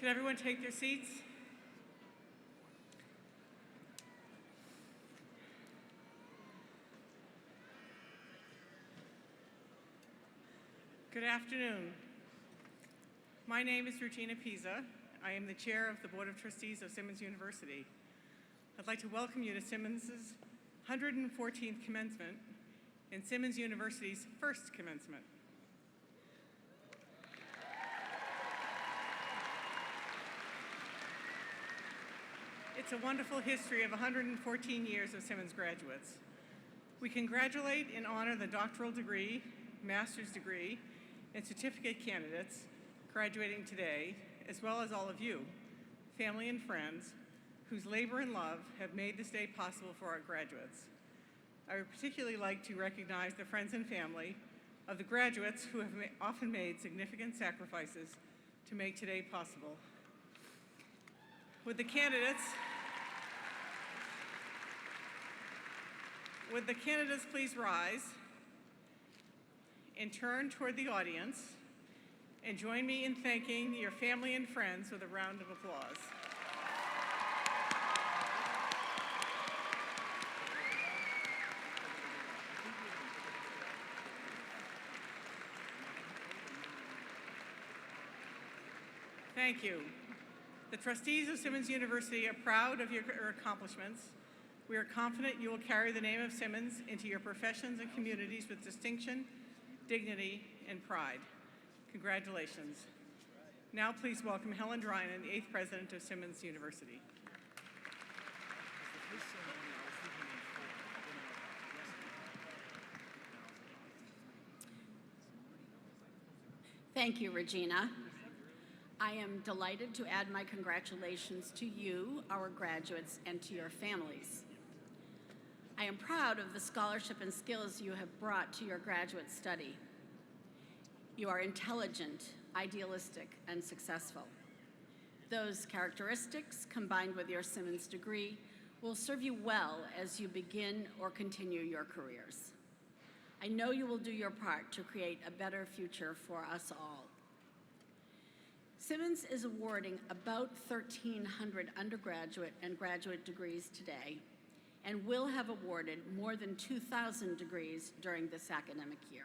Can everyone take their seats? Good afternoon. My name is Regina Pisa. I am the chair of the Board of Trustees of Simmons University. I'd like to welcome you to Simmons' 114th commencement and Simmons University's first commencement. It's a wonderful history of 114 years of Simmons graduates. We congratulate and honor the doctoral degree, master's degree, and certificate candidates graduating today, as well as all of you, family and friends, whose labor and love have made this day possible for our graduates. I would particularly like to recognize the friends and family of the graduates who have often made significant sacrifices to make today possible. Would the candidates please rise and turn toward the audience and join me in thanking your family and friends with a round of applause. Thank you. The trustees of Simmons University are proud of your accomplishments. We are confident you will carry the name of Simmons into your professions and communities with distinction, dignity, and pride. Congratulations. Now please welcome Helen Drynan, the 8th president of Simmons University. Thank you, Regina. I am delighted to add my congratulations to you, our graduates, and to your families. I am proud of the scholarship and skills you have brought to your graduate study. You are intelligent, idealistic, and successful. Those characteristics, combined with your Simmons degree, will serve you well as you begin or continue your careers. I know you will do your part to create a better future for us all. Simmons is awarding about 1,300 undergraduate and graduate degrees today, and will have awarded more than 2,000 degrees during this academic year.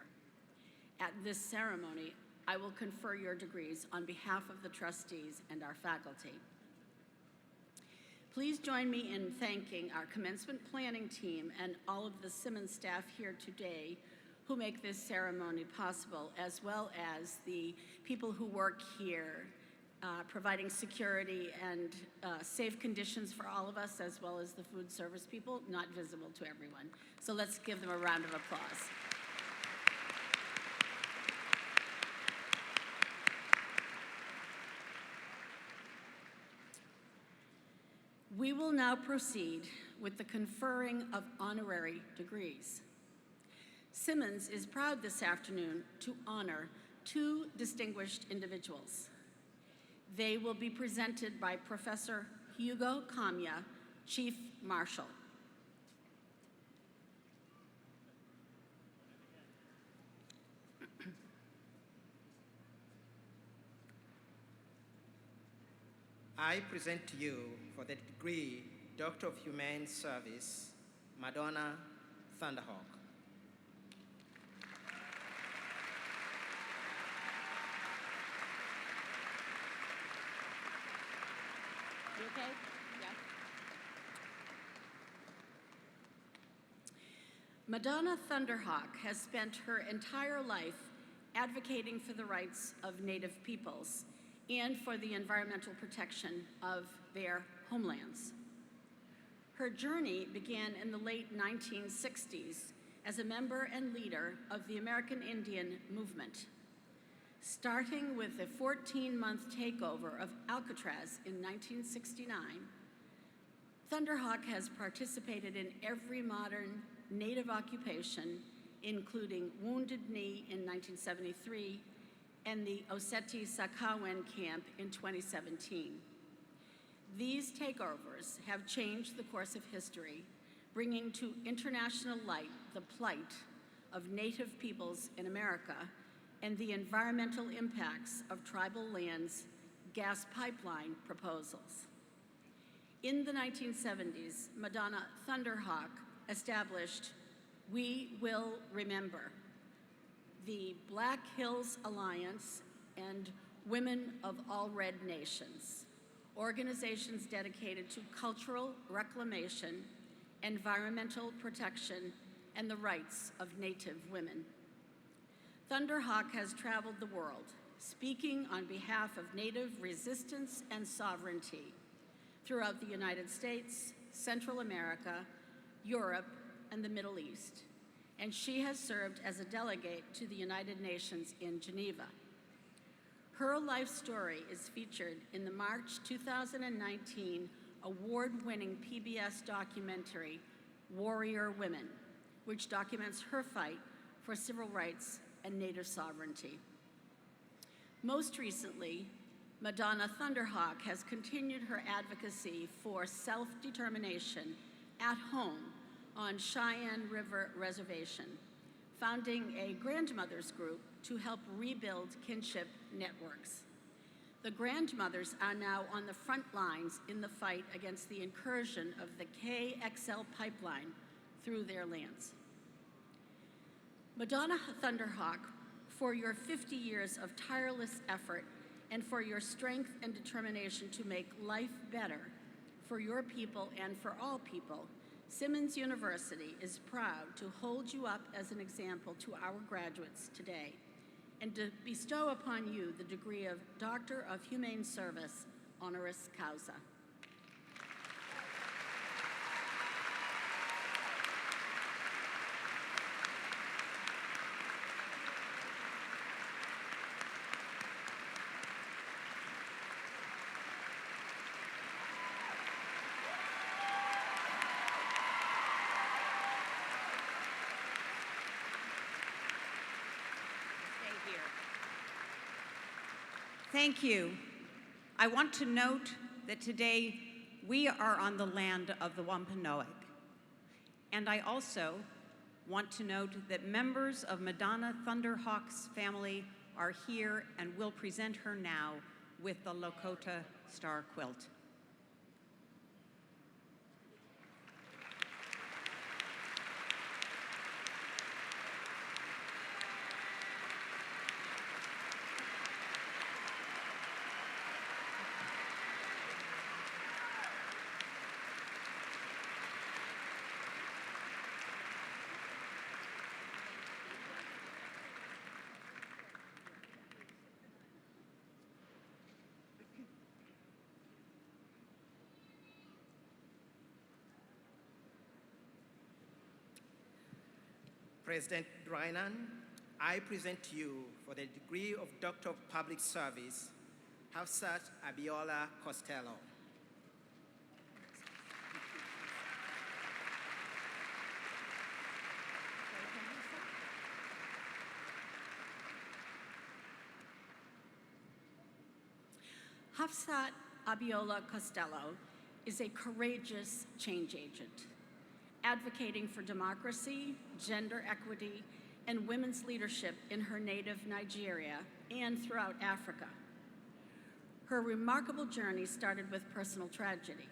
At this ceremony, I will confer your degrees on behalf of the trustees and our faculty. Please join me in thanking our commencement planning team and all of the Simmons staff here today who make this ceremony possible, as well as the people who work here, providing security and safe conditions for all of us, as well as the food service people, not visible to everyone. So let's give them a round of applause. We will now proceed with the conferring of honorary degrees. Simmons is proud this afternoon to honor 2 distinguished individuals. They will be presented by Professor Hugo Kamya, Chief Marshal. I present to you for the degree Doctor of Humane Service, Madonna Thunderhawk. You okay? Yeah. Madonna Thunderhawk has spent her entire life advocating for the rights of Native peoples and for the environmental protection of their homelands. Her journey began in the late 1960s as a member and leader of the American Indian movement, starting with the 14-month takeover of Alcatraz in 1969. Thunderhawk has participated in every modern Native occupation, including Wounded Knee in 1973 and the Oceti-Sakowin camp in 2017. These takeovers have changed the course of history, bringing to international light the plight of Native peoples in America and the environmental impacts of tribal lands' gas pipeline proposals. In the 1970s, Madonna Thunderhawk established We Will Remember, the Black Hills Alliance, and Women of All Red Nations, organizations dedicated to cultural reclamation, environmental protection, and the rights of Native women. Thunderhawk has traveled the world, speaking on behalf of Native resistance and sovereignty throughout the United States, Central America, Europe, and the Middle East, and she has served as a delegate to the United Nations in Geneva. Her life story is featured in the March 2019 award-winning PBS documentary, Warrior Women, which documents her fight for civil rights and Native sovereignty. Most recently, Madonna Thunderhawk has continued her advocacy for self-determination at home on Cheyenne River Reservation, founding a grandmothers group to help rebuild kinship networks. The grandmothers are now on the front lines in the fight against the incursion of the KXL pipeline through their lands. Madonna Thunderhawk, for your 50 years of tireless effort and for your strength and determination to make life better for your people and for all people, Simmons University is proud to hold you up as an example to our graduates today and to bestow upon you the degree of Doctor of Humane Service, honoris causa. Thank you. I want to note that today we are on the land of the Wampanoag. And I also want to note that members of Madonna Thunderhawk's family are here and will present her now with the Lakota Star Quilt. President Drainan, I present to you for the degree of Doctor of Public Service, Hafsat Abiola Costello. Hafsat Abiola Costello is a courageous change agent, advocating for democracy, gender equity, and women's leadership in her native Nigeria and throughout Africa. Her remarkable journey started with personal tragedy.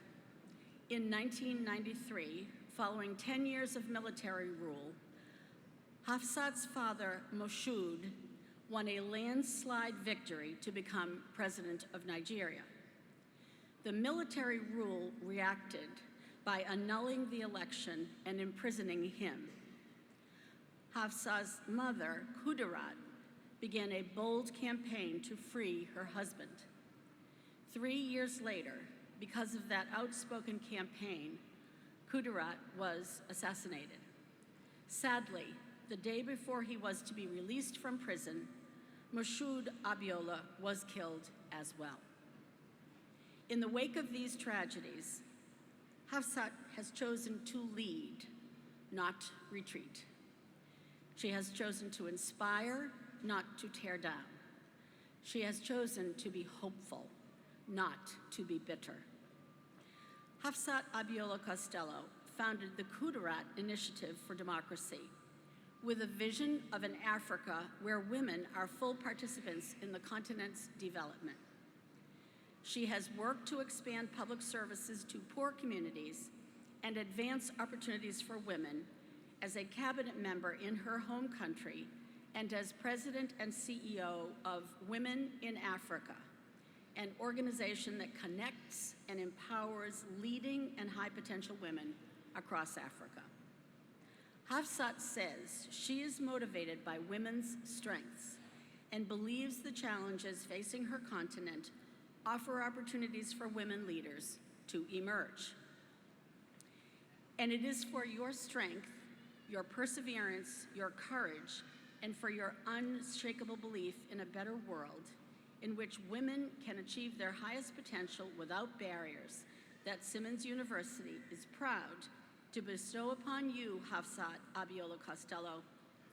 In 1993, following 10 years of military rule, Hafsat's father, Moshood, won a landslide victory to become president of Nigeria. The military rule reacted by annulling the election and imprisoning him. Hafsa's mother, Kudirat, began a bold campaign to free her husband. 3 years later, because of that outspoken campaign, Kudirat was assassinated. Sadly, the day before he was to be released from prison, Moshood Abiola was killed as well. In the wake of these tragedies, Hafsat has chosen to lead, not retreat. She has chosen to inspire, not to tear down. She has chosen to be hopeful, not to be bitter. Hafsat Abiola Costello founded the Kudirat Initiative for Democracy with a vision of an Africa where women are full participants in the continent's development. She has worked to expand public services to poor communities and advance opportunities for women as a cabinet member in her home country and as President and CEO of Women in Africa, an organization that connects and empowers leading and high potential women across Africa. Hafsat says she is motivated by women's strengths and believes the challenges facing her continent offer opportunities for women leaders to emerge. And it is for your strength, your perseverance, your courage, and for your unshakable belief in a better world in which women can achieve their highest potential without barriers that Simmons University is proud to bestow upon you, Hafsat Abiola Costello,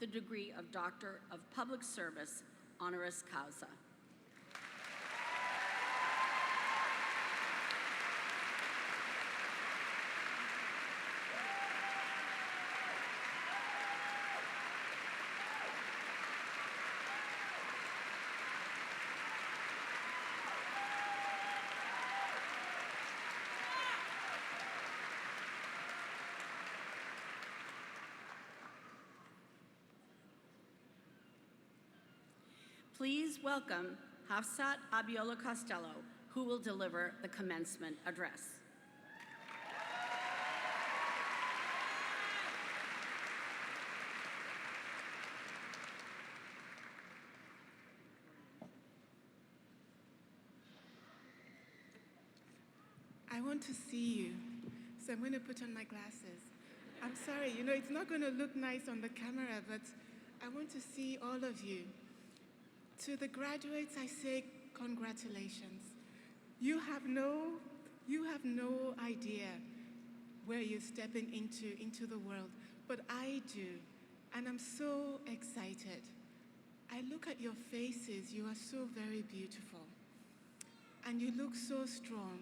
the degree of Doctor of Public Service, honoris causa. Please welcome Hafsat Abiola Costello, who will deliver the commencement address. I want to see you, so I'm going to put on my glasses. I'm sorry, it's not going to look nice on the camera, but I want to see all of you. To the graduates, I say congratulations. You have no idea where you're stepping into the world, but I do, and I'm so excited. I look at your faces, you are so very beautiful, and you look so strong.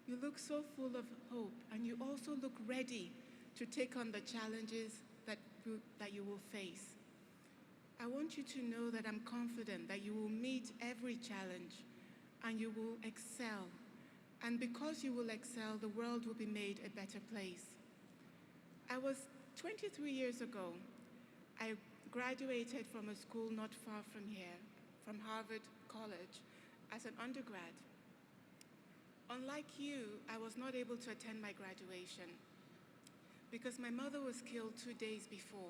You look so full of hope, and you also look ready to take on the challenges that you will face. I want you to know that I'm confident that you will meet every challenge and you will excel. And because you will excel, the world will be made a better place. I was 23 years ago. I graduated from a school not far from here, from Harvard College, as an undergrad. Unlike you, I was not able to attend my graduation because my mother was killed 2 days before.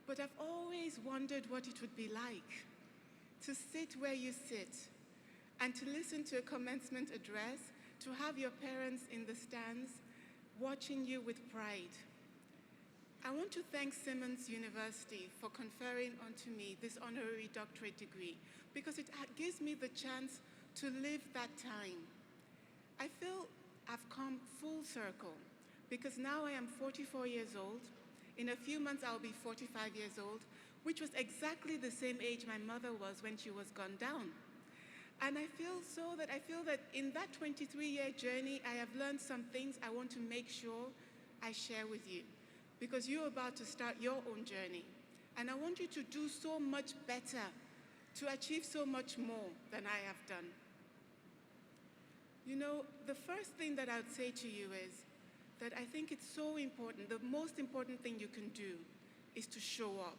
But I've always wondered what it would be like to sit where you sit and to listen to a commencement address, to have your parents in the stands watching you with pride. I want to thank Simmons University for conferring onto me this honorary doctorate degree because it gives me the chance to live that time. I feel I've come full circle because now I am 44 years old. In a few months, I'll be 45 years old, which was exactly the same age my mother was when she was gunned down. And I feel that in that 23-year journey, I have learned some things I want to make sure I share with you, because you're about to start your own journey. And I want you to do so much better, to achieve so much more than I have done. The first thing that I would say to you is that I think it's so important. The most important thing you can do is to show up.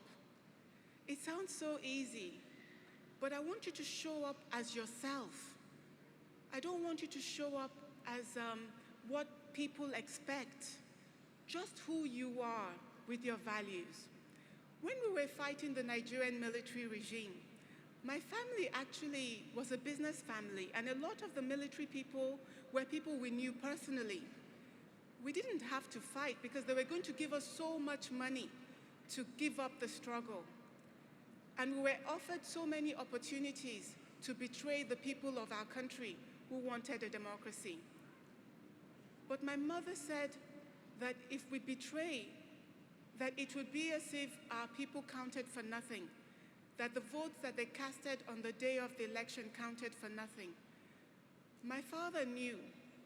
It sounds so easy, but I want you to show up as yourself. I don't want you to show up as what people expect, just who you are with your values. When we were fighting the Nigerian military regime, my family actually was a business family, and a lot of the military people were people we knew personally. We didn't have to fight because they were going to give us so much money to give up the struggle. And we were offered so many opportunities to betray the people of our country who wanted a democracy. But my mother said that if we betray, that it would be as if our people counted for nothing, that the votes that they casted on the day of the election counted for nothing. My father knew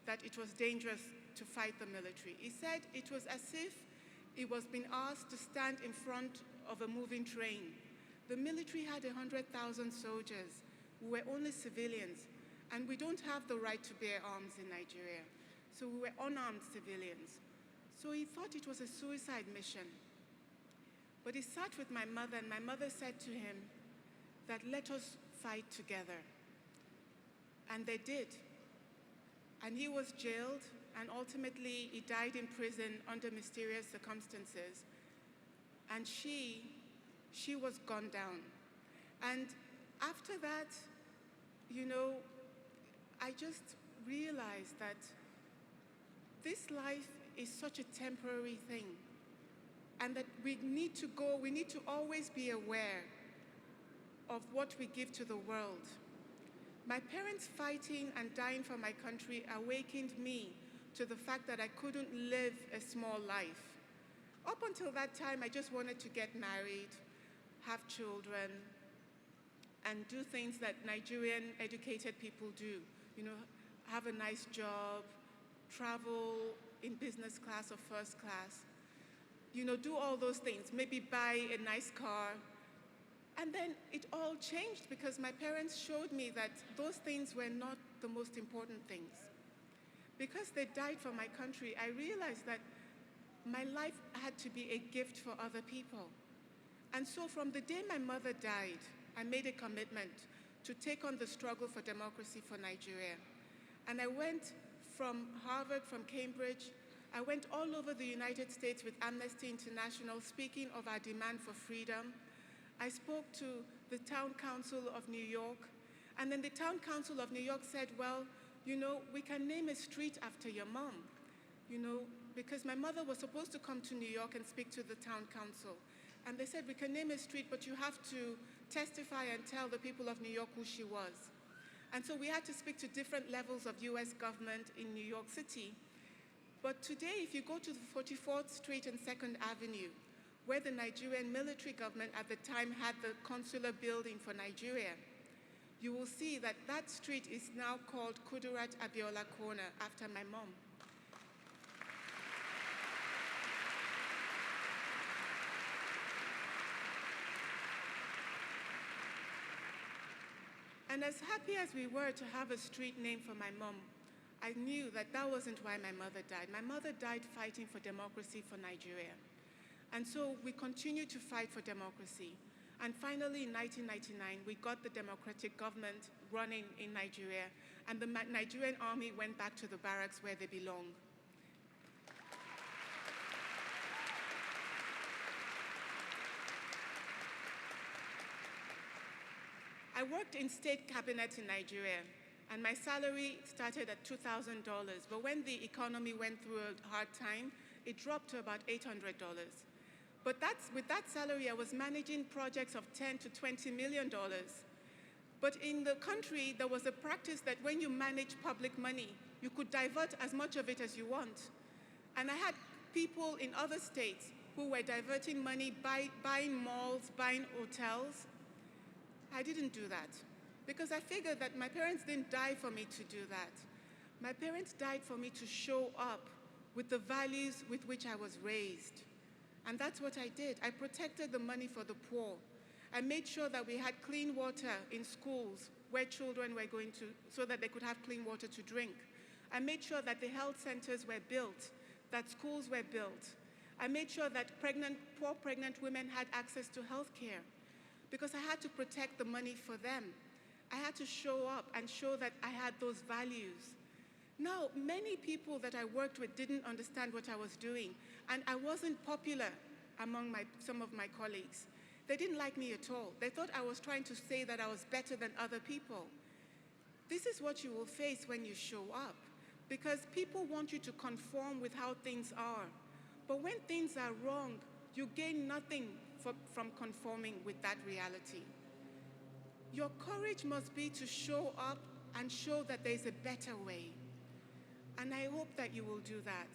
that it was dangerous to fight the military. He said it was as if he was being asked to stand in front of a moving train. The military had 100,000 soldiers who were only civilians, and we don't have the right to bear arms in Nigeria. So we were unarmed civilians. So he thought it was a suicide mission. But he sat with my mother, and my mother said to him that let us fight together. And they did. And he was jailed, and ultimately he died in prison under mysterious circumstances. And she was gunned down. And after that, you know, I just realized that this life is such a temporary thing, and that we need to always be aware of what we give to the world. My parents fighting and dying for my country awakened me to the fact that I couldn't live a small life. Up until that time, I just wanted to get married, have children, and do things that Nigerian educated people do. You know, have a nice job, travel in business class or first class. You know, do all those things, maybe buy a nice car. And then it all changed because my parents showed me that those things were not the most important things. Because they died for my country, I realized that my life had to be a gift for other people. And so from the day my mother died, I made a commitment to take on the struggle for democracy for Nigeria. And I went from Harvard, from Cambridge. I went all over the United States with Amnesty International, speaking of our demand for freedom. I spoke to the Town Council of New York, and then the Town Council of New York said, well, you know, we can name a street after your mom, you know, because my mother was supposed to come to New York and speak to the Town Council. And they said, we can name a street, but you have to testify and tell the people of New York who she was. And so we had to speak to different levels of US government in New York City. But today, if you go to the 44th Street and 2nd Avenue, where the Nigerian military government at the time had the consular building for Nigeria, you will see that that street is now called Kudirat Abiola Corner, after my mom. And as happy as we were to have a street named for my mom, I knew that that wasn't why my mother died. My mother died fighting for democracy for Nigeria. And so we continued to fight for democracy. And finally, in 1999, we got the democratic government running in Nigeria, and the Nigerian army went back to the barracks where they belong. I worked in state cabinets in Nigeria, and my salary started at $2,000. But when the economy went through a hard time, it dropped to about $800. But with that salary, I was managing projects of $10 to $20 million. But in the country, there was a practice that when you manage public money, you could divert as much of it as you want. And I had people in other states who were diverting money, buying malls, buying hotels. I didn't do that because I figured that my parents didn't die for me to do that. My parents died for me to show up with the values with which I was raised. And that's what I did. I protected the money for the poor. I made sure that we had clean water in schools where children were going to, so that they could have clean water to drink. I made sure that the health centers were built, that schools were built. I made sure that poor pregnant women had access to health care because I had to protect the money for them. I had to show up and show that I had those values. Now, many people that I worked with didn't understand what I was doing, and I wasn't popular among some of my colleagues. They didn't like me at all. They thought I was trying to say that I was better than other people. This is what you will face when you show up, because people want you to conform with how things are. But when things are wrong, you gain nothing from conforming with that reality. Your courage must be to show up and show that there's a better way. And I hope that you will do that.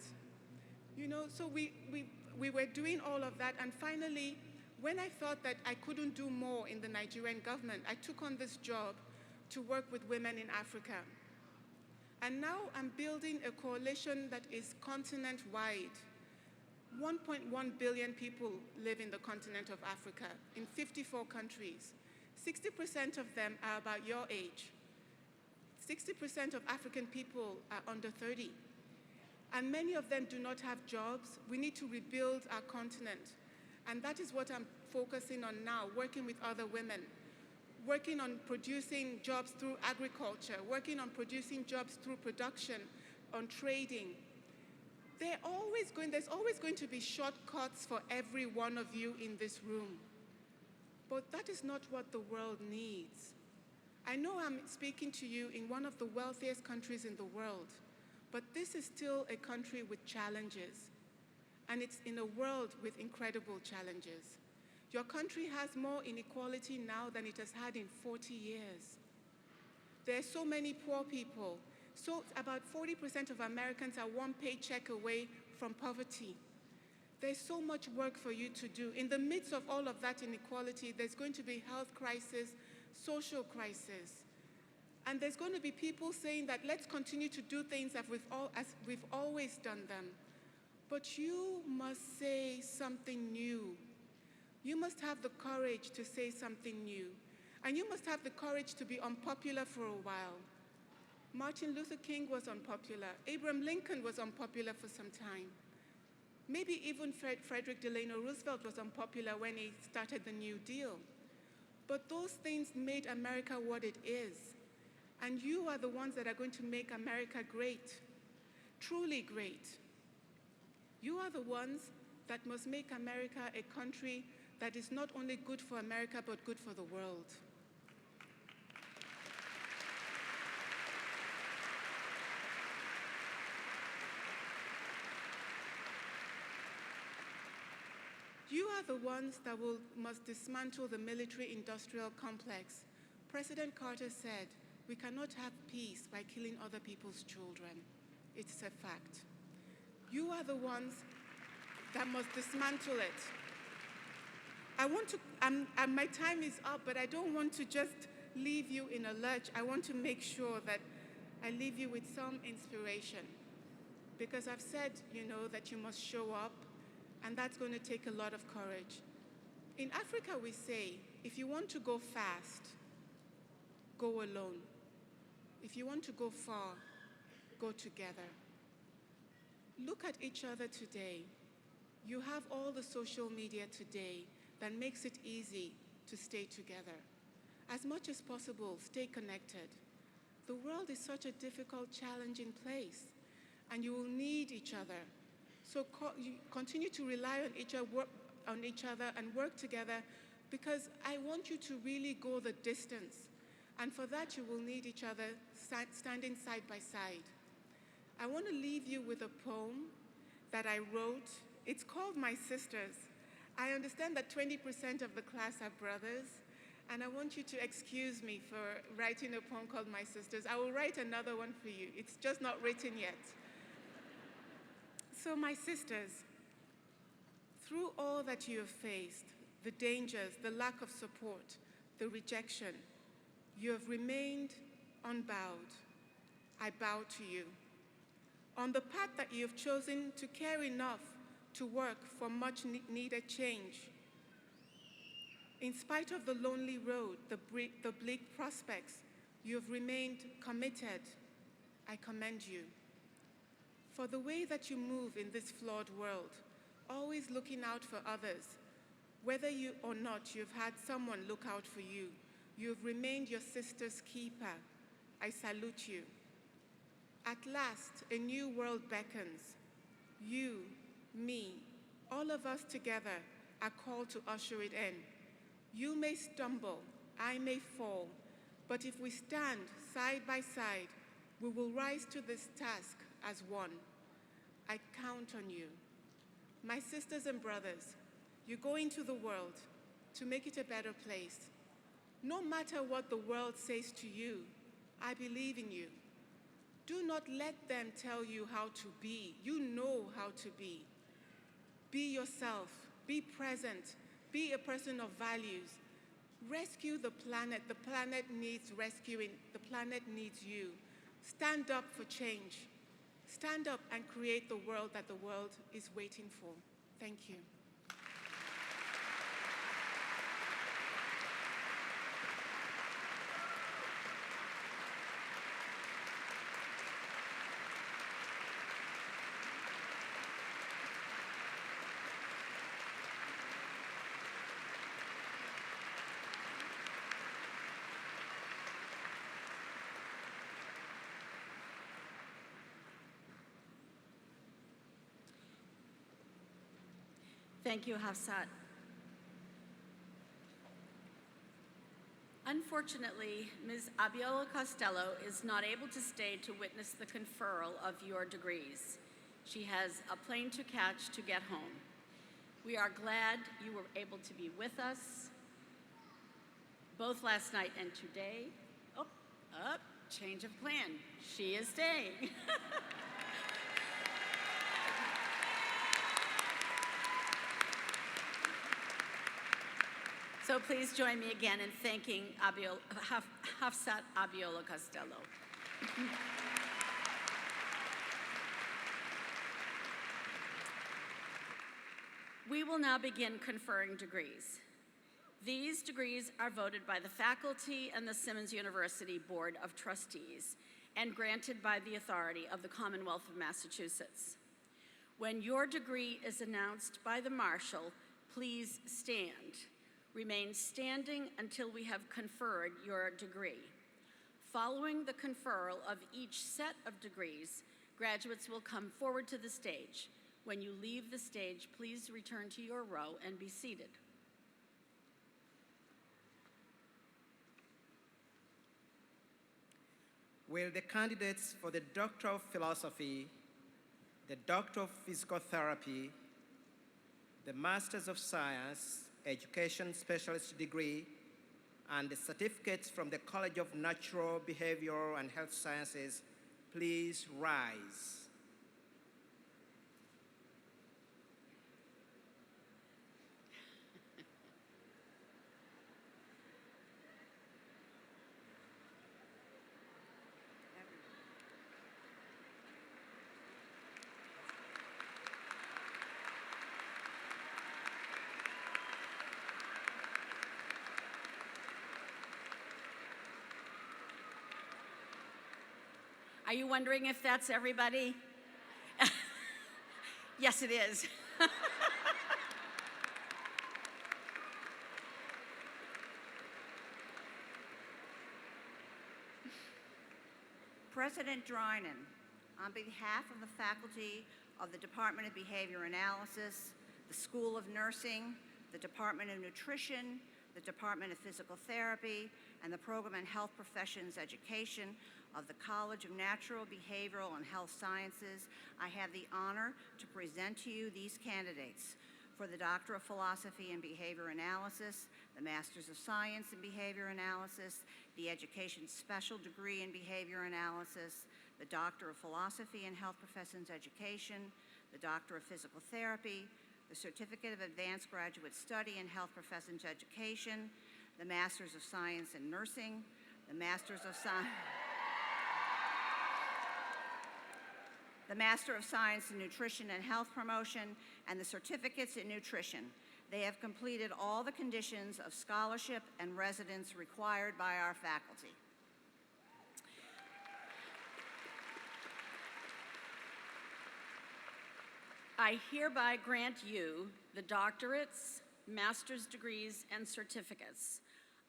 You know, so we were doing all of that, and finally, when I thought that I couldn't do more in the Nigerian government, I took on this job to work with women in Africa. And now I'm building a coalition that is continent-wide. 1.1 billion people live in the continent of Africa, in 54 countries. 60% of them are about your age. 60% of African people are under 30. And many of them do not have jobs. We need to rebuild our continent. And that is what I'm focusing on now, working with other women, working on producing jobs through agriculture, working on producing jobs through production, on trading. There's always going to be shortcuts for every one of you in this room. But that is not what the world needs. I know I'm speaking to you in one of the wealthiest countries in the world, but this is still a country with challenges, and it's in a world with incredible challenges. Your country has more inequality now than it has had in 40 years. There are so many poor people. So about 40% of Americans are one paycheck away from poverty. There's so much work for you to do. In the midst of all of that inequality, there's going to be health crisis, social crisis. And there's going to be people saying that let's continue to do things as we've always done them. But you must say something new. You must have the courage to say something new. And you must have the courage to be unpopular for a while. Martin Luther King was unpopular. Abraham Lincoln was unpopular for some time. Maybe even Frederick Delano Roosevelt was unpopular when he started the New Deal. But those things made America what it is. And you are the ones that are going to make America great, truly great. You are the ones that must make America a country that is not only good for America, but good for the world. You are the ones that must dismantle the military-industrial complex. President Carter said, we cannot have peace by killing other people's children. It's a fact. You are the ones that must dismantle it. My time is up, but I don't want to just leave you in a lurch. I want to make sure that I leave you with some inspiration. Because I've said, that you must show up, and that's going to take a lot of courage. In Africa, we say, if you want to go fast, go alone. If you want to go far, go together. Look at each other today. You have all the social media today that makes it easy to stay together. As much as possible, stay connected. The world is such a difficult, challenging place, and you will need each other. So you continue to rely on each other and work together, because I want you to really go the distance. And for that, you will need each other standing side by side. I want to leave you with a poem that I wrote. It's called My Sisters. I understand that 20% of the class are brothers, and I want you to excuse me for writing a poem called My Sisters. I will write another one for you. It's just not written yet. So, my sisters, through all that you have faced, the dangers, the lack of support, the rejection, you have remained unbowed. I bow to you. On the path that you have chosen to care enough to work for much needed change. In spite of the lonely road, the bleak prospects, you have remained committed. I commend you. For the way that you move in this flawed world, always looking out for others, whether you or not you've had someone look out for you, you have remained your sister's keeper. I salute you. At last, a new world beckons. You, me, all of us together are called to usher it in. You may stumble, I may fall, but if we stand side by side, we will rise to this task as one. I count on you. My sisters and brothers, you go into the world to make it a better place. No matter what the world says to you, I believe in you. Do not let them tell you how to be. You know how to be. Be yourself. Be present. Be a person of values. Rescue the planet. The planet needs rescuing. The planet needs you. Stand up for change. Stand up and create the world that the world is waiting for. Thank you. Thank you, Hafsat. Unfortunately, Ms. Abiola Costello is not able to stay to witness the conferral of your degrees. She has a plane to catch to get home. We are glad you were able to be with us, both last night and today. Change of plan. She is staying. So please join me again in thanking Hafsat Abiola Costello. We will now begin conferring degrees. These degrees are voted by the faculty and the Simmons University Board of Trustees and granted by the authority of the Commonwealth of Massachusetts. When your degree is announced by the Marshal, please stand. Remain standing until we have conferred your degree. Following the conferral of each set of degrees, graduates will come forward to the stage. When you leave the stage, please return to your row and be seated. Will the candidates for the Doctor of Philosophy, the Doctor of Physical Therapy, the Masters of Science, Education Specialist degree, and the certificates from the College of Natural, Behavioral, and Health Sciences please rise? Are you wondering if that's everybody? Yes, it is. President Drinan, on behalf of the faculty of the Department of Behavior Analysis, the School of Nursing, the Department of Nutrition, the Department of Physical Therapy, and the Program in Health Professions Education of the College of Natural, Behavioral, and Health Sciences, I have the honor to present to you these candidates for the Doctor of Philosophy in Behavior Analysis, the Masters of Science in Behavior Analysis, the Education Special Degree in Behavior Analysis, the Doctor of Philosophy in Health Professions Education, the Doctor of Physical Therapy, the Certificate of Advanced Graduate Study in Health Professions Education, the Masters of Science in Nursing, the Masters of Science, the Master of Science in Nutrition and Health Promotion, and the Certificates in Nutrition. They have completed all the conditions of scholarship and residence required by our faculty. I hereby grant you the doctorates, master's degrees, and certificates.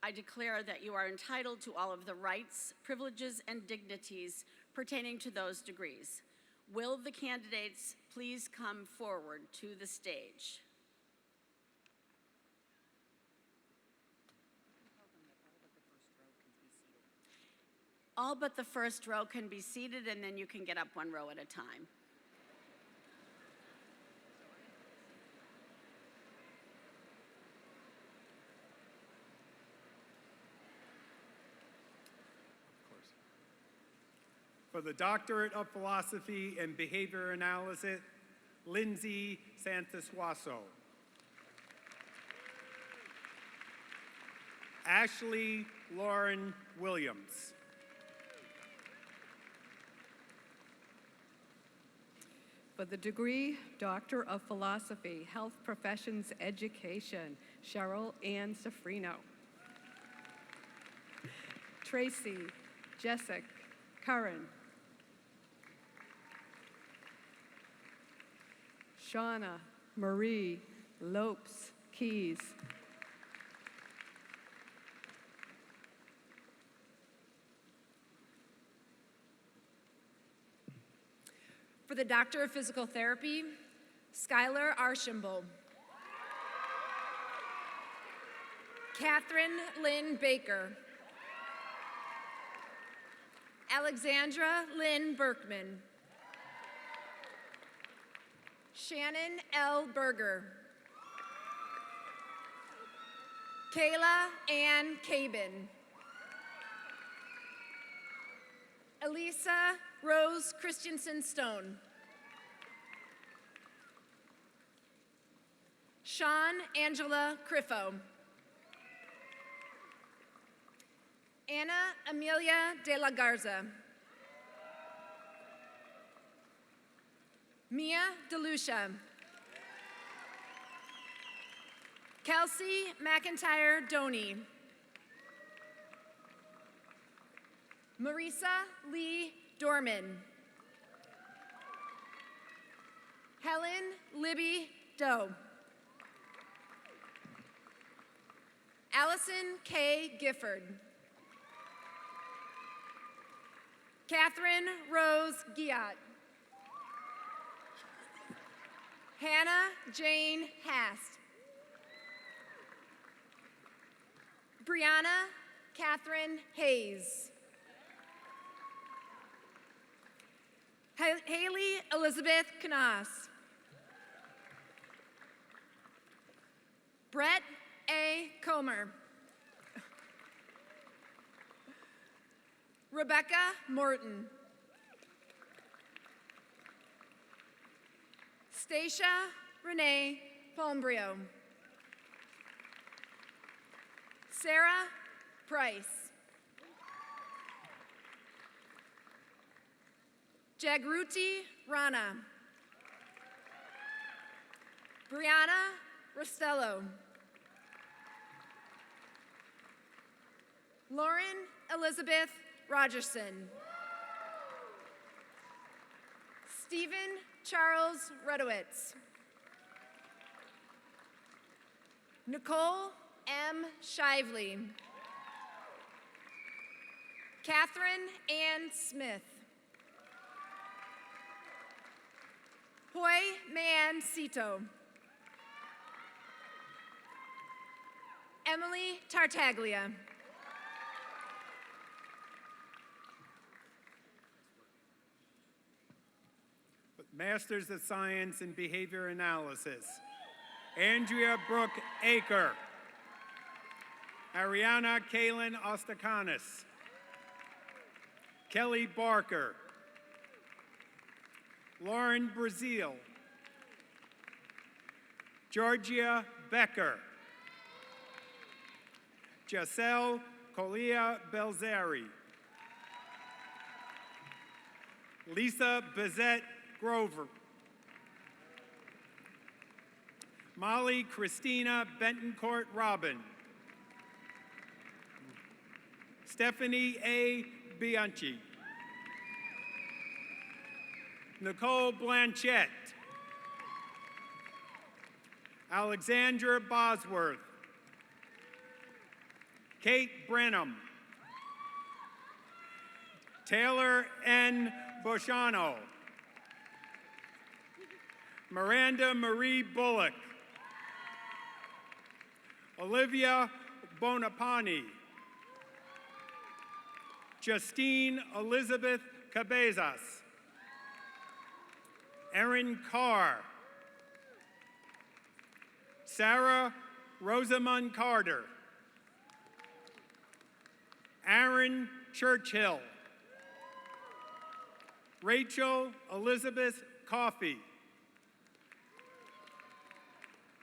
I declare that you are entitled to all of the rights, privileges, and dignities pertaining to those degrees. Will the candidates please come forward to the stage? All but the first row can be seated, and then you can get up one row at a time. For the Doctorate of Philosophy and Behavior Analysis, Lindsay Santasuaso. Ashley Lauren Williams. For the degree Doctor of Philosophy, Health Professions Education, Cheryl Ann Sofrino. Tracy Jessica Curran. Shauna Marie Lopes Keys. For the Doctor of Physical Therapy, Skylar Archambault. Catherine Lynn Baker. Alexandra Lynn Berkman. Shannon L. Berger. Kayla Ann Cabin. Elisa Rose Christensen Stone. Sean Angela Criffo. Anna Amelia de la Garza. Mia DeLucia. Kelsey McIntyre Doney. Marisa Lee Dorman. Helen Libby Doe. Allison K. Gifford. Catherine Rose Giat. Hannah Jane Hast. Brianna Catherine Hayes. Haley Elizabeth Knaus. Brett A. Comer. Rebecca Morton. Stacia Renee Palmbrio. Sarah Price. Jagruti Rana. Brianna Rostello. Lauren Elizabeth Rogerson. Stephen Charles Redowitz. Nicole M. Shively. Catherine Ann Smith. Hoy Man Cito. Emily Tartaglia. Masters of Science in Behavior Analysis, Andrea Brooke Aker. Ariana Kaylin Ostakanis. Kelly Barker. Lauren Brazil. Georgia Becker. Giselle Colia Belzeri. Lisa Bizette Grover. Molly Christina Bentoncourt Robin. Stephanie A. Bianchi. Nicole Blanchette. Alexandra Bosworth. Kate Brenham. Taylor N. Boshano. Miranda Marie Bullock. Olivia Bonapani. Justine Elizabeth Cabezas. Erin Carr. Sarah Rosamund Carter. Aaron Churchill. Rachel Elizabeth Coffey.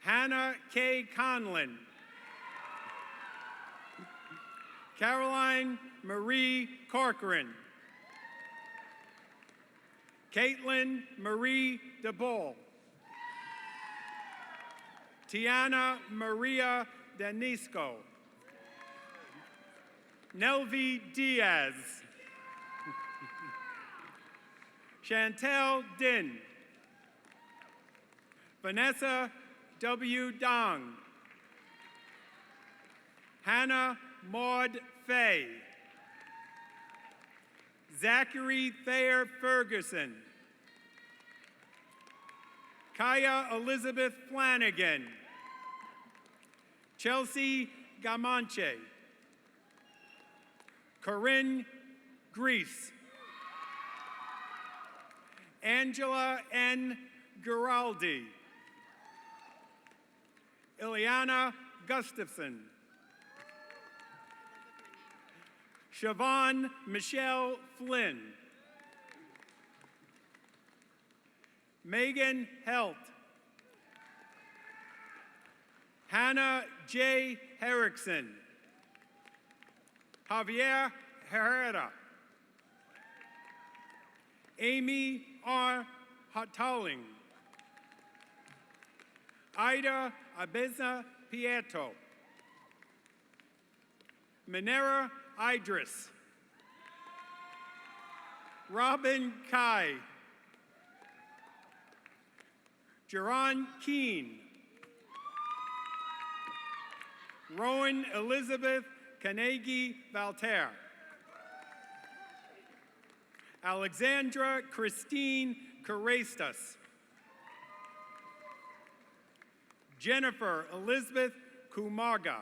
Hannah K. Conlin. Caroline Marie Corcoran. Caitlin Marie DeBoll. Tiana Maria Danisco. Nelvi Diaz. Chantel Din. Vanessa W. Dong. Hannah Maud Fay. Zachary Thayer Ferguson. Kaya Elizabeth Flanagan. Chelsea Gamanche. Corinne Grease. Angela N. Giraldi. Ileana Gustafson. Siobhan Michelle Flynn. Megan Helt. Hannah J. Herrickson. Javier Herrera. Amy R. Hataling. Ida Abeza Pietro. Minera Idris. Robin Kai. Jaron Keene. Rowan Elizabeth Kanegi Valter. Alexandra Christine Carestas. Jennifer Elizabeth Kumaga.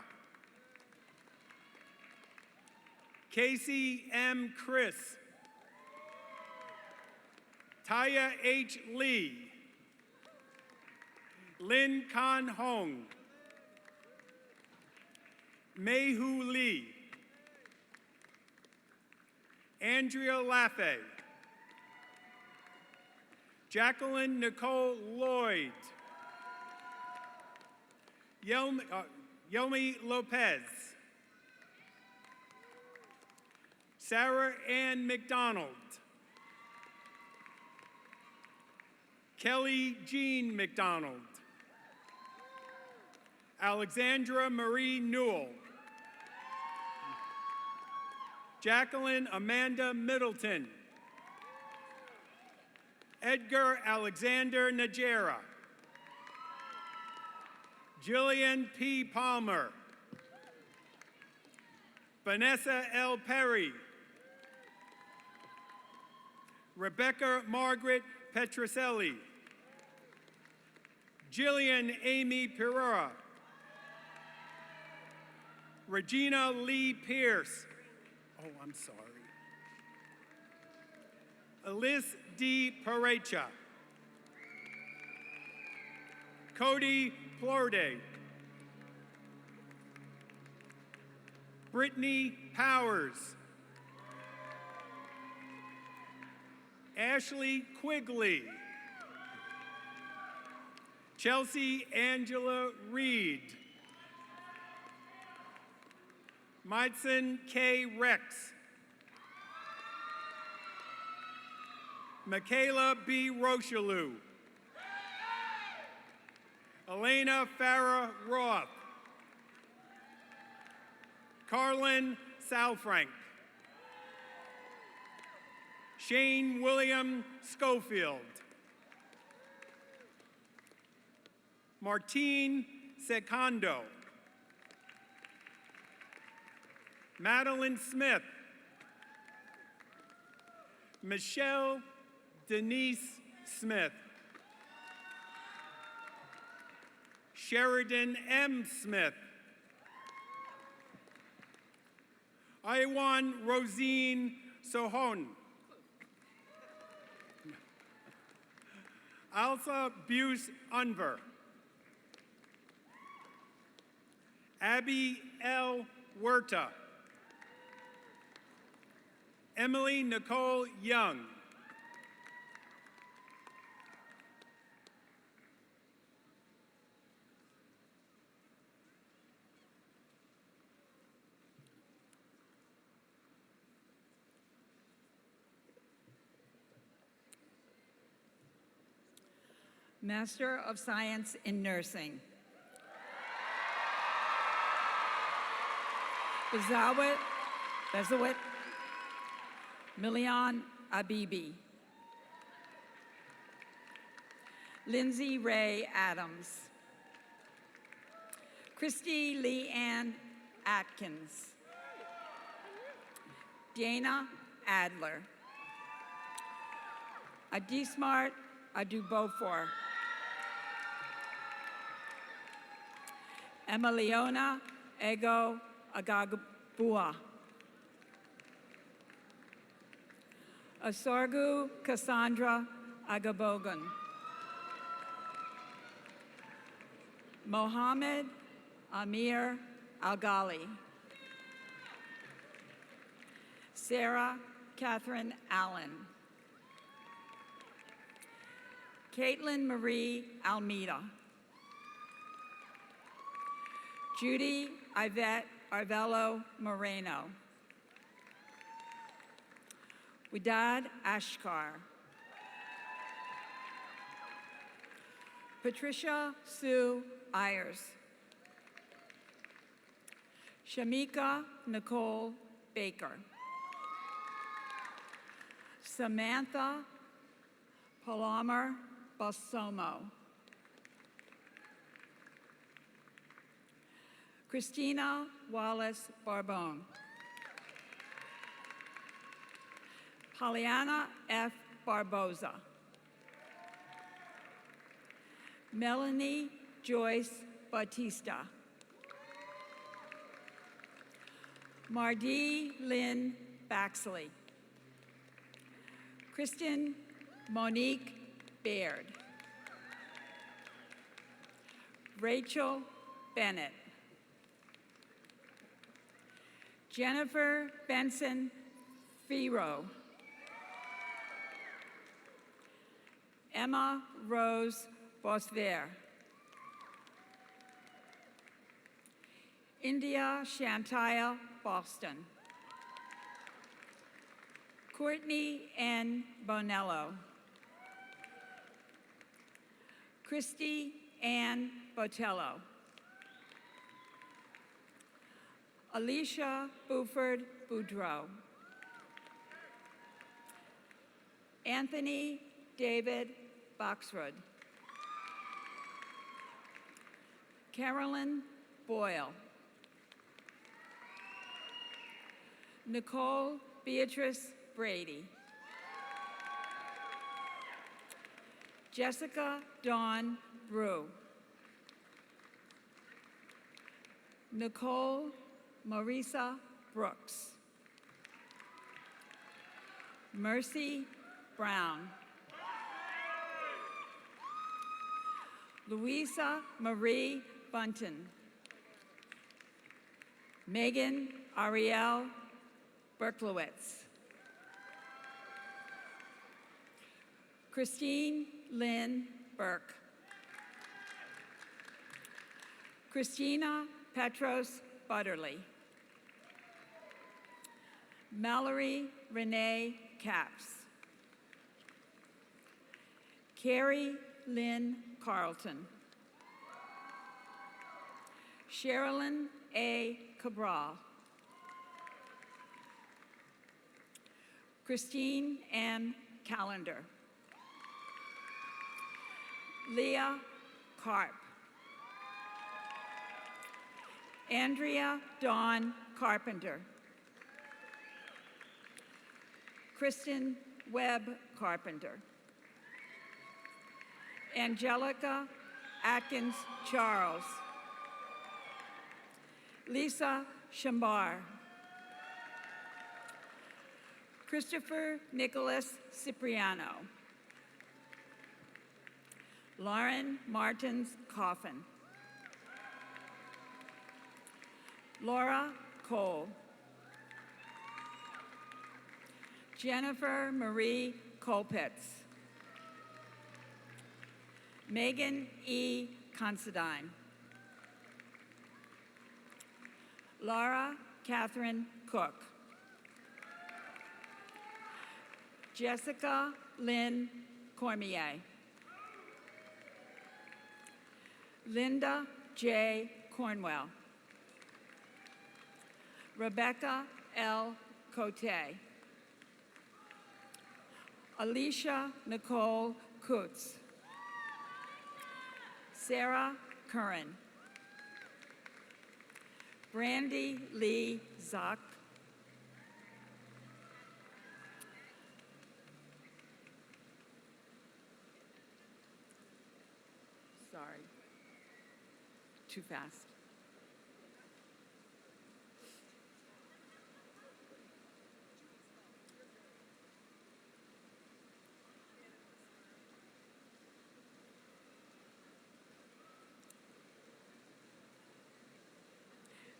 Casey M. Chris. Taya H. Lee. Lin Kan Hong. Mei-Hu Lee. Andrea Lafay. Jacqueline Nicole Lloyd. Yomi Lopez. Sarah Ann McDonald. Kelly Jean McDonald. Alexandra Marie Newell. Jacqueline Amanda Middleton. Edgar Alexander Najera. Jillian P. Palmer. Vanessa L. Perry. Rebecca Margaret Petroselli. Jillian Amy Pereira. Regina Lee Pierce. Oh, I'm sorry. Alice D. Parecha. Cody Plorde. Brittany Powers. Ashley Quigley. Chelsea Angela Reed. Meitzen K. Rex. Michaela B. Rocheleau. Elena Farah Roth. Carlin Salfrank. Shane William Schofield. Martine Secondo. Madeline Smith. Michelle Denise Smith. Sheridan M. Smith. Iwan Rosine Sohon. Alsa Buse Unver. Abby L. Huerta. Emily Nicole Young. Master of Science in Nursing. Bezawit Milian Abibi. Lindsay Ray Adams. Christy Lee Ann Atkins. Dana Adler. Adismart Adubofor. Emiliona Ego Agagabua. Asorgu Cassandra Agabogan. Mohammed Amir Algali. Sarah Catherine Allen. Caitlin Marie Almeida. Judy Yvette Arvelo Moreno. Widad Ashkar. Patricia Sue Ayers. Shamika Nicole Baker. Samantha Palomar Balsomo. Christina Wallace Barbone. Pollyanna F. Barboza. Melanie Joyce Bautista. Mardee Lynn Baxley. Kristen Monique Baird. Rachel Bennett. Jennifer Benson Firo. Emma Rose Bosver. India Shantaya Boston. Courtney N. Bonello. Christy Ann Botello. Alicia Buford Boudreau. Anthony David Boxwood. Carolyn Boyle. Nicole Beatrice Brady. Jessica Dawn Brew. Nicole Marisa Brooks. Mercy Brown. Louisa Marie Bunton. Megan Ariel Berklowitz. Christine Lynn Burke. Christina Petros Butterly. Mallory Renee Capps. Carrie Lynn Carlton. Sherilyn A. Cabral. Christine M. Callender. Leah Karp. Andrea Dawn Carpenter. Kristen Webb Carpenter. Angelica Atkins Charles. Lisa Shambar. Christopher Nicholas Cipriano. Lauren Martins Coffin. Laura Cole. Jennifer Marie Colpitz. Megan E. Considine. Laura Catherine Cook. Jessica Lynn Cormier. Linda J. Cornwell. Rebecca L. Cote. Alicia Nicole Kutz. Sarah Curran. Brandy Lee Zock. Sorry. Too fast.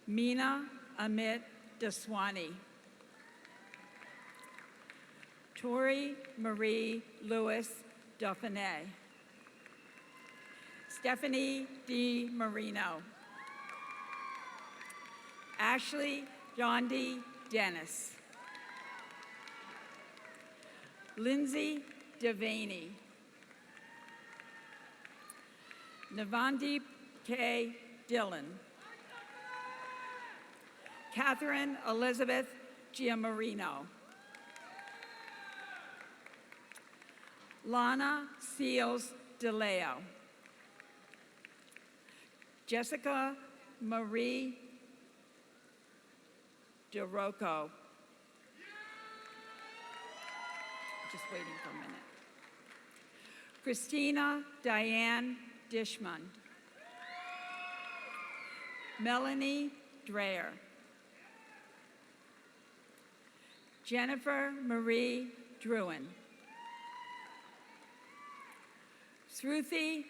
Meena Amit Daswani. Tori Marie Lewis Dauphiné. Stephanie D. Marino. Ashley Dondi Dennis. Lindsay Devaney. Navandi K. Dillon. Catherine Elizabeth Giamarino. Lana Seals DeLeo. Jessica Marie DeRocco. Just waiting for a minute. Christina Diane Dishman. Melanie Dreyer. Jennifer Marie Druin. Sruthi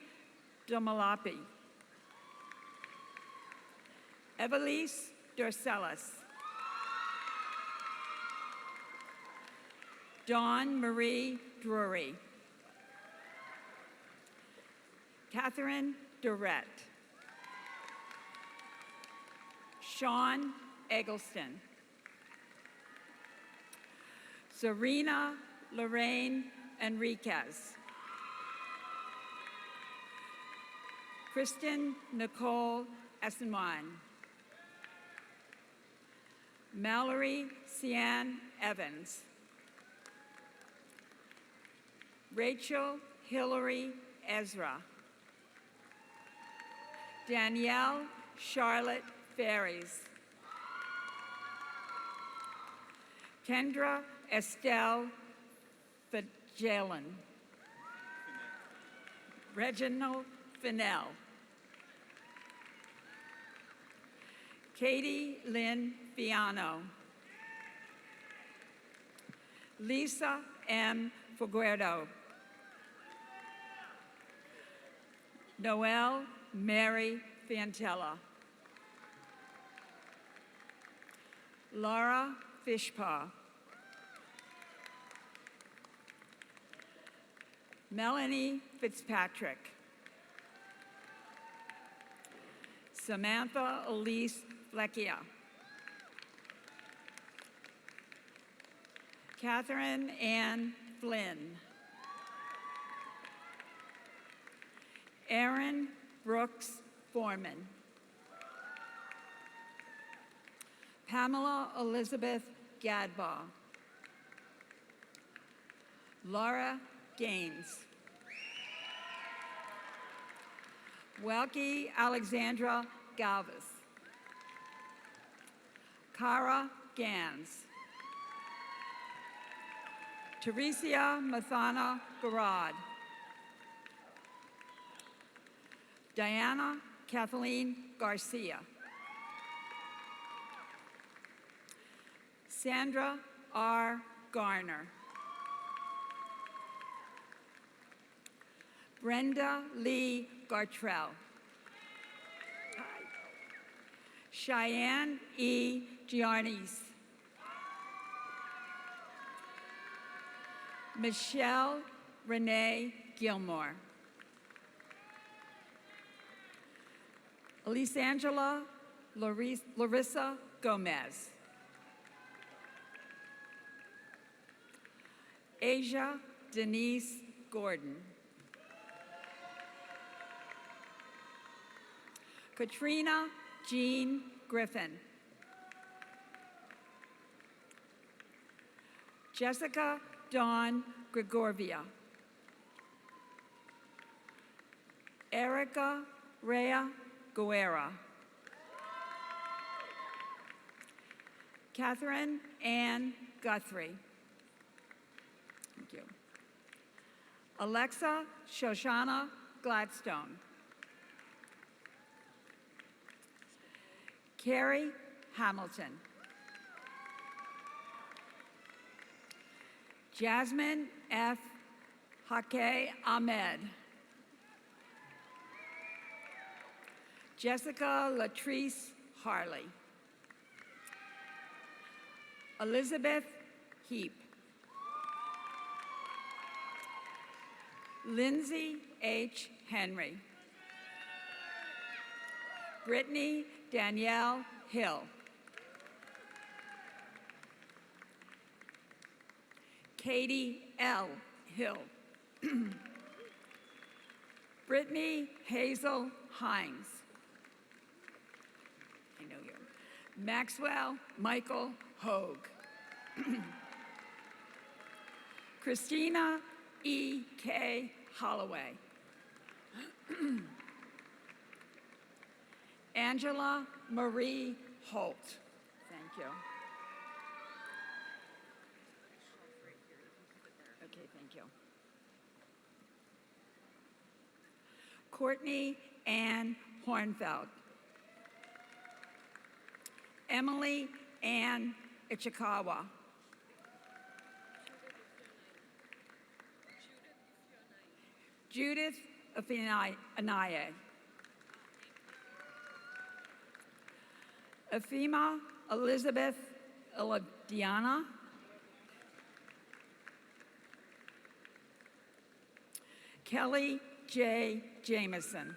Domalapi. Evelise Dorcelis. Dawn Marie Drury. Catherine Durrett. Sean Eggleston. Serena Lorraine Enriquez. Kristen Nicole Essenman. Mallory Cian Evans. Rachel Hillary Ezra. Danielle Charlotte Ferries. Kendra Estelle Fajalin. Reginald Fennell. Katie Lynn Fiano. Lisa M. Figueredo. Noelle Mary Fantella. Laura Fishpaw. Melanie Fitzpatrick. Samantha Elise Fleckia. Catherine Ann Flynn. Erin Brooks Foreman. Pamela Elizabeth Gadbaugh. Laura Gaines. Welke Alexandra Galvis. Cara Gans. Teresia Mathana Garad. Diana Kathleen Garcia. Sandra R. Garner. Brenda Lee Gartrell. Cheyenne E. Giarnis. Michelle Renee Gilmore. Elisangela Larissa Gomez. Asia Denise Gordon. Katrina Jean Griffin. Jessica Dawn Gregorvia. Erica Rhea Guerra. Catherine Ann Guthrie. Thank you. Alexa Shoshana Gladstone. Carrie Hamilton. Jasmine F. Hake Ahmed. Jessica Latrice Harley. Elizabeth Heap. Lindsay H. Henry. Brittany Danielle Hill. Katie L. Hill. Brittany Hazel Hines. I know you. Maxwell Michael Hogue. Christina E. K. Holloway. Angela Marie Holt. Thank you. Okay, thank you. Courtney Ann Hornfeld. Emily Ann Ichikawa. Judith Anaye. Efima Elizabeth Iladiana. Kelly J. Jameson.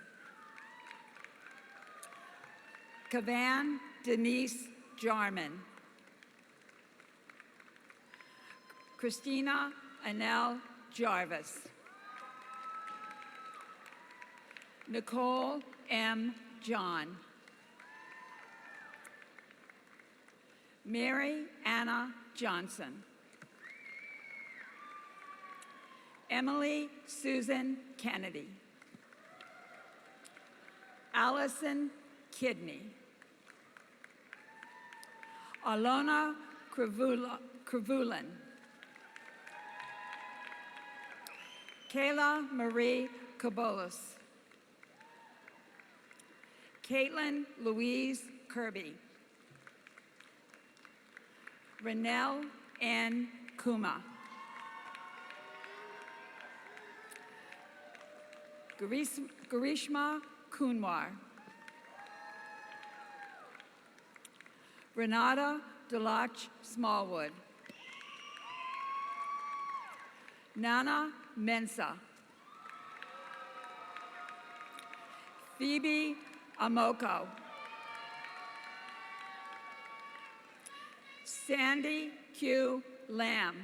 Kavan Denise Jarman. Christina Anel Jarvis. Nicole M. John. Mary Anna Johnson. Emily Susan Kennedy. Allison Kidney. Alona Krivulin. Kayla Marie Kabolis. Caitlin Louise Kirby. Renelle N. Kuma. Garishma Kunwar. Renata Delach Smallwood. Nana Mensa. Phoebe Amoko. Sandy Q. Lamb.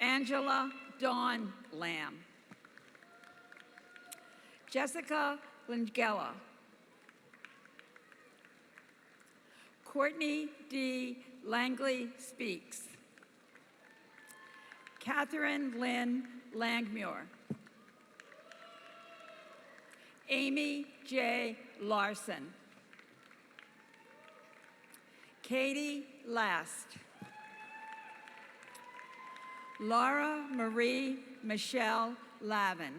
Angela Dawn Lamb. Jessica Lingella. Courtney D. Langley Speaks. Catherine Lynn Langmuir. Amy J. Larson. Katie Last. Laura Marie Michelle Lavin.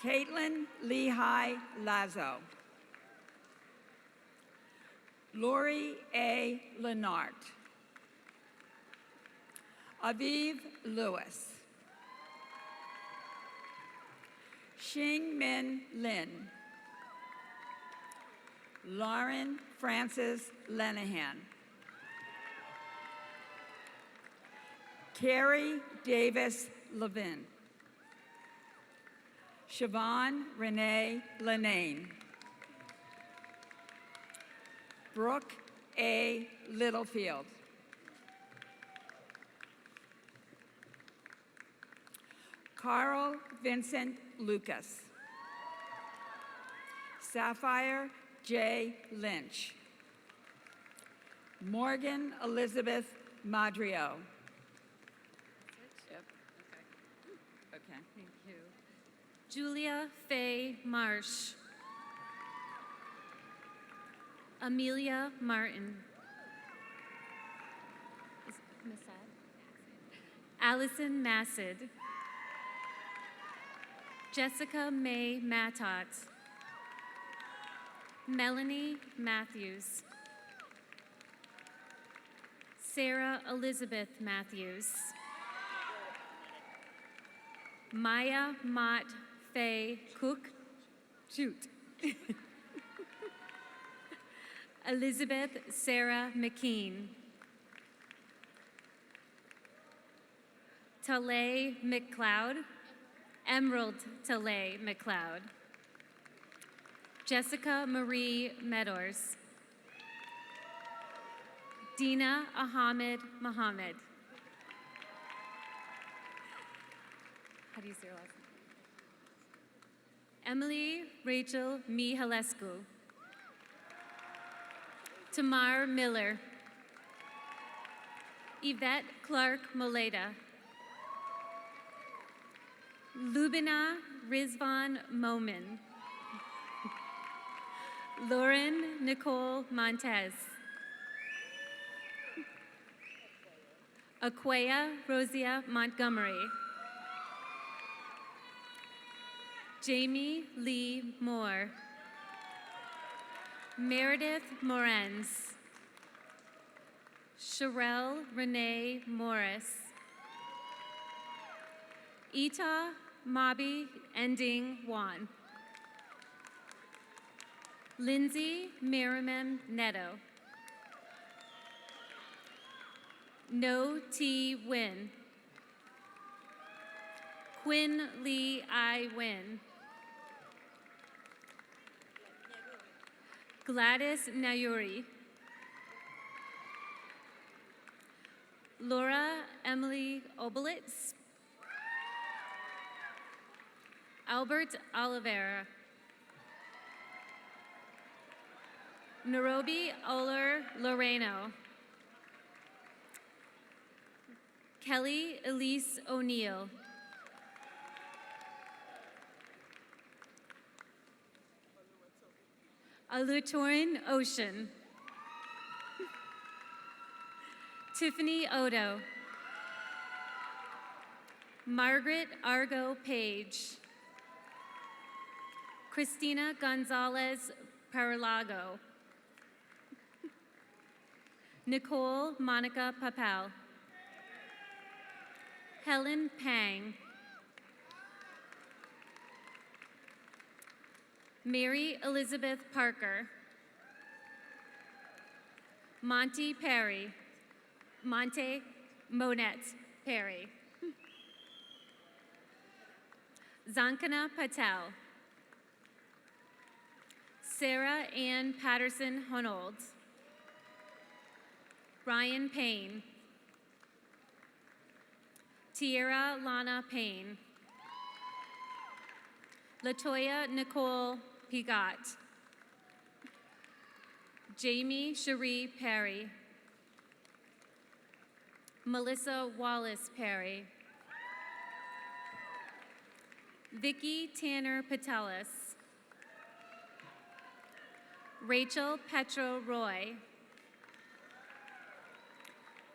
Caitlin Lehigh Lazo. Lori A. Lenart. Aviv Lewis. Xing Min Lin. Lauren Frances Lenahan. Carrie Davis Levin. Siobhan Renee Lenane. Brooke A. Littlefield. Carl Vincent Lucas. Sapphire J. Lynch. Morgan Elizabeth Madrio. Yep. Okay. Thank you. Julia Faye Marsh. Amelia Martin. Is Massad? Allison Massad. Jessica May Mattot. Melanie Matthews. Sarah Elizabeth Matthews. Maya Mott Faye Cook. Shoot. Elizabeth Sarah McKean. Talay McLeod. Emerald Talay McLeod. Jessica Marie Meadors. Dina Ahmed Mohammed. How do you say your last name? Emily Rachel Mihalescu. Tamar Miller. Yvette Clark Moleda. Lubina Rizvan Momin. Lauren Nicole Montez. Aquia Rosia Montgomery. Jamie Lee Moore. Meredith Morenz. Sherelle Renee Morris. Ita Mabi Ending Wan. Lindsay Merriman Neto. No T. Win. Quinn Lee I. Win. Gladys Nayuri. Laura Emily Obelitz. Albert Oliveira. Nairobi Oler Loreno. Kelly Elise O'Neill. Alutorin Ocean. Tiffany Odo. Margaret Argo Page. Christina Gonzalez Parlago. Nicole Monica Papel. Helen Pang. Mary Elizabeth Parker. Monte Perry. Monte Monette Perry. Zankana Patel. Sarah Ann Patterson Honold. Ryan Payne. Tierra Lana Payne. Latoya Nicole Pigot. Jamie Cherie Perry. Melissa Wallace Perry. Vicky Tanner Patelis. Rachel Petro Roy.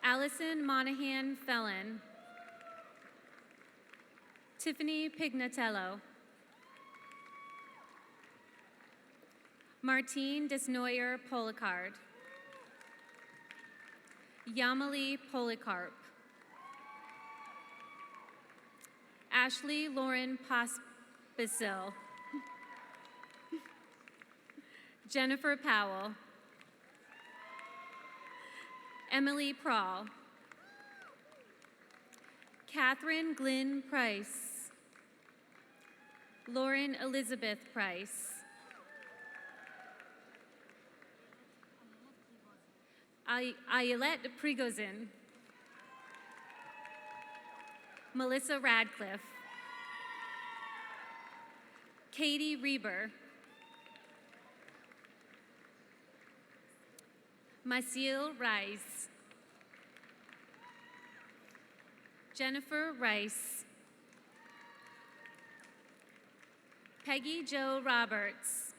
Allison Monahan Felon. Tiffany Pignatello. Martine Desnoyer Policard. Yamali Policarp. Ashley Lauren Pospisil. Jennifer Powell. Emily Prawl. Catherine Glynn Price. Lauren Elizabeth Price. Ayelet Prigozin. Melissa Radcliffe. Katie Reber. Maciel Rice. Jennifer Rice. Peggy Jo Roberts.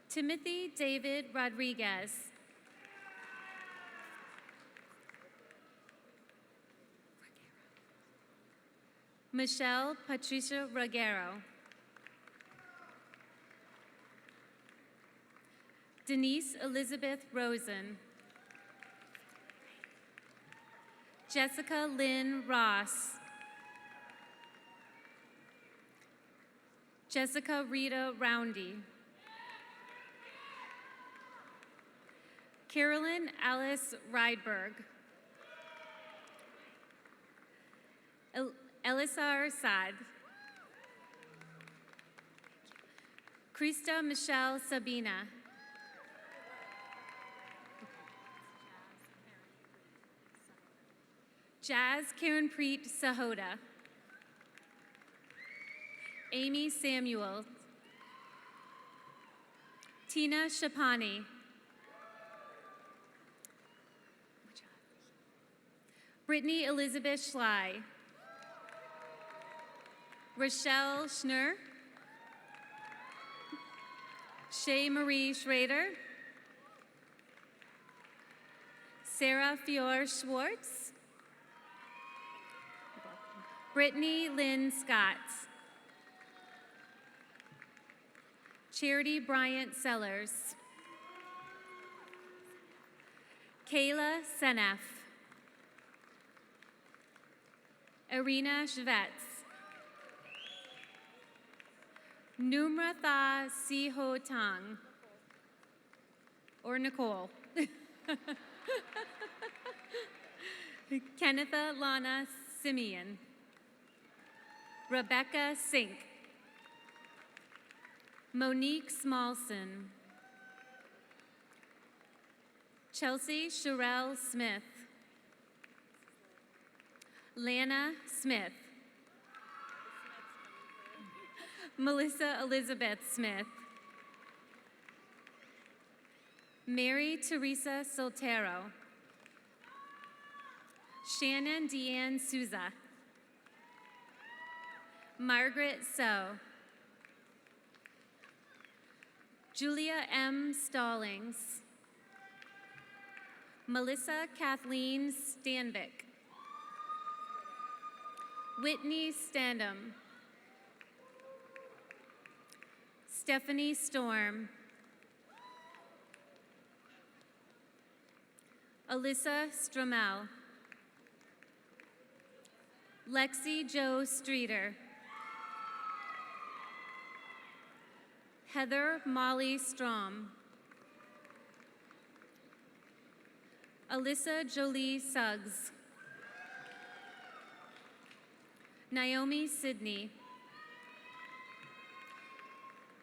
Timothy David Rodriguez. Michelle Patricia Ruggiero. Denise Elizabeth Rosen. Jessica Lynn Ross. Jessica Rita Roundy. Carolyn Alice Rydberg. Elisar Saad. Krista Michelle Sabina. Jazz Karen Preet Sahota. Amy Samuel. Tina Shapani. Brittany Elizabeth Schley. Rochelle Schnur. Shay Marie Schrader. Sarah Fior Schwartz. Brittany Lynn Scott. Charity Bryant Sellers. Kayla Senef. Irina Shvets. Numratha Siho Tang. Or Nicole. Kennetha Lana Simeon. Rebecca Sink. Monique Smallson. Chelsea Sherelle Smith. Lana Smith. Melissa Elizabeth Smith. Mary Teresa Soltero. Shannon Deanne Souza. Margaret So. Julia M. Stallings. Melissa Kathleen Stanvik. Whitney Standham. Stephanie Storm. Alyssa Stromel. Lexi Jo Streeter. Heather Molly Strom. Alyssa Jolie Suggs. Naomi Sidney.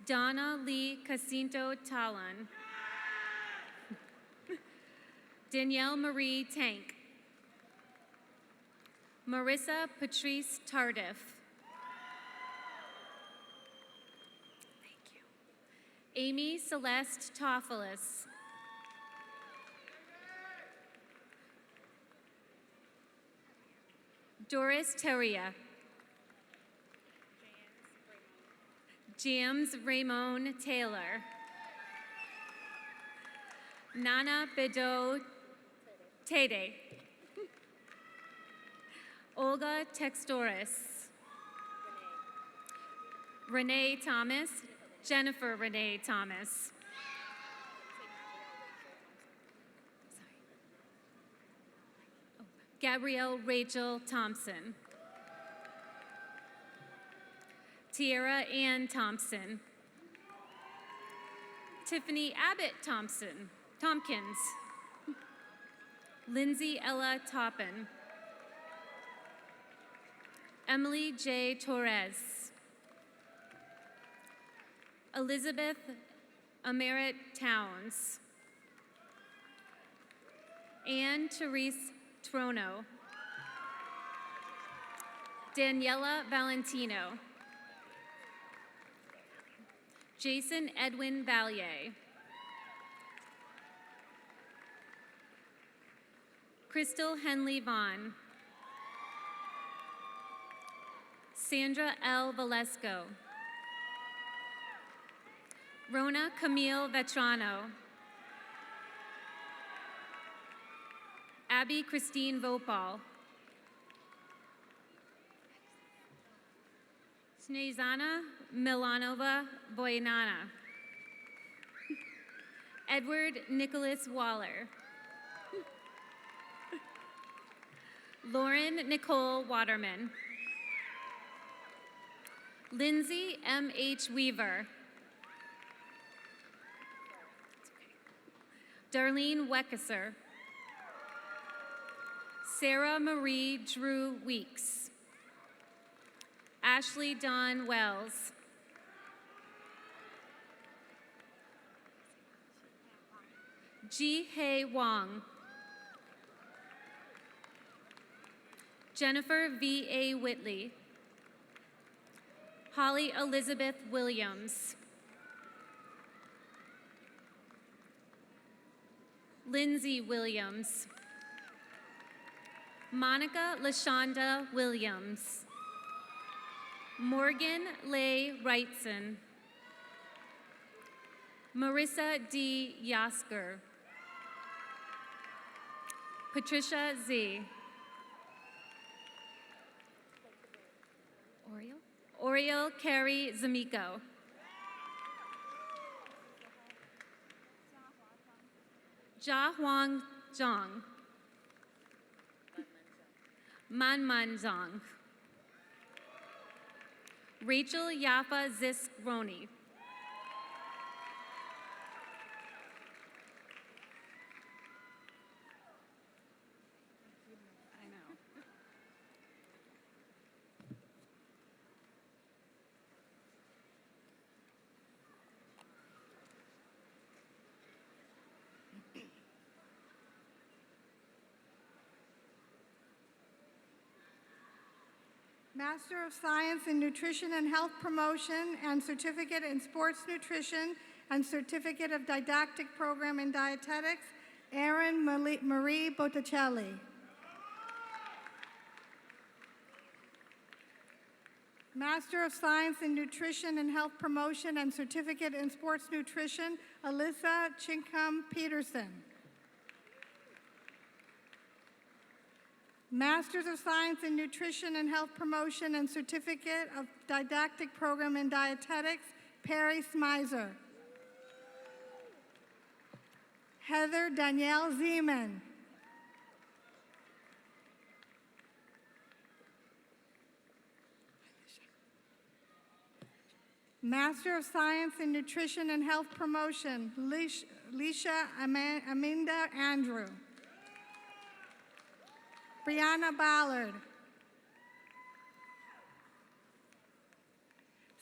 Donna Lee Casinto Talan. Danielle Marie Tank. Marissa Patrice Tardif. Amy Celeste Tophelis. Doris Terria. James Raymond Taylor. Nana Bedo Tede. Olga Textoris. Renee Thomas. Jennifer Renee Thomas. Gabrielle Rachel Thompson. Tiara Ann Thompson. Tiffany Abbott Tompkins. Lindsay Ella Toppin. Emily J. Torres. Elizabeth Amerit Towns. Anne Therese Trono. Daniela Valentino. Jason Edwin Vallier. Crystal Henley Vaughn. Sandra L. Valesco. Rona Camille Vetrano. Abby Christine Vopal. Snezana Milanova Voinana. Edward Nicholas Waller. Lauren Nicole Waterman. Lindsay M.H. Weaver. Darlene Weckesser. Sarah Marie Drew Weeks. Ashley Dawn Wells. Ji Hei Wong. Jennifer V.A. Whitley. Holly Elizabeth Williams. Lindsay Williams. Monica LaShonda Williams. Morgan Leigh Wrightson. Marissa D. Yasker. Patricia Z. Oriel Carey Zamiko. Jia Huang Zhang. Man Man Zhang. Rachel Yafa Ziskroni. I know. Master of Science in Nutrition and Health Promotion and Certificate in Sports Nutrition and Certificate of Didactic Program in Dietetics, Erin Marie Botticelli. Master of Science in Nutrition and Health Promotion and Certificate in Sports Nutrition, Alyssa Chinkum Peterson. Masters of Science in Nutrition and Health Promotion and Certificate of Didactic Program in Dietetics, Perry Smizer. Heather Danielle Zeman. Master of Science in Nutrition and Health Promotion, Leisha Aminda Andrew. Brianna Ballard.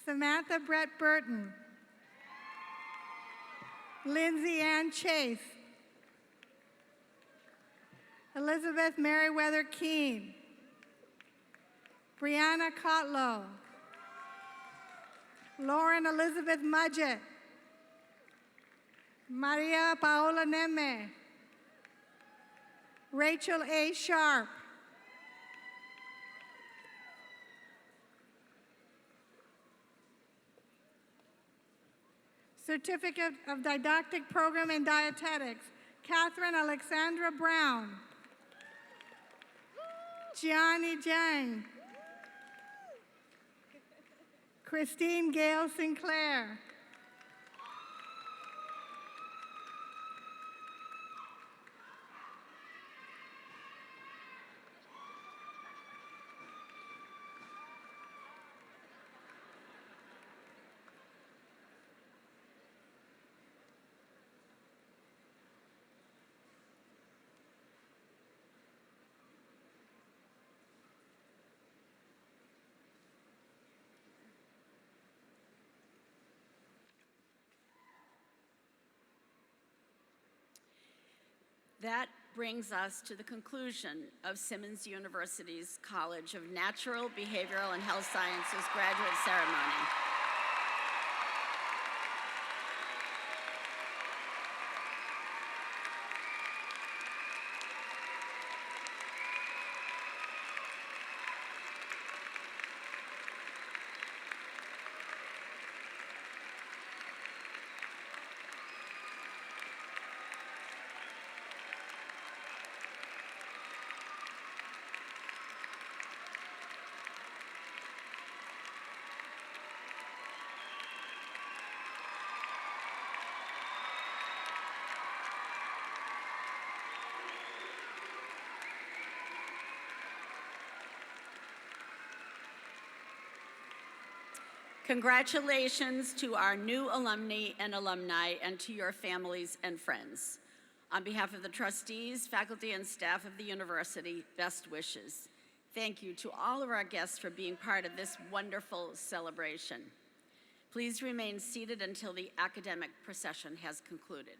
Samantha Brett Burton. Lindsay Ann Chase. Elizabeth Merriweather Keene. Brianna Cotlow. Lauren Elizabeth Mudgett. Maria Paola Neme. Rachel A. Sharp. Certificate of Didactic Program in Dietetics, Catherine Alexandra Brown. Gianni Jang. Christine Gale Sinclair. That brings us to the conclusion of Simmons University's College of Natural, Behavioral, and Health Sciences graduate ceremony. Congratulations to our new alumni and to your families and friends. On behalf of the trustees, faculty, and staff of the university, best wishes. Thank you to all of our guests for being part of this wonderful celebration. Please remain seated until the academic procession has concluded.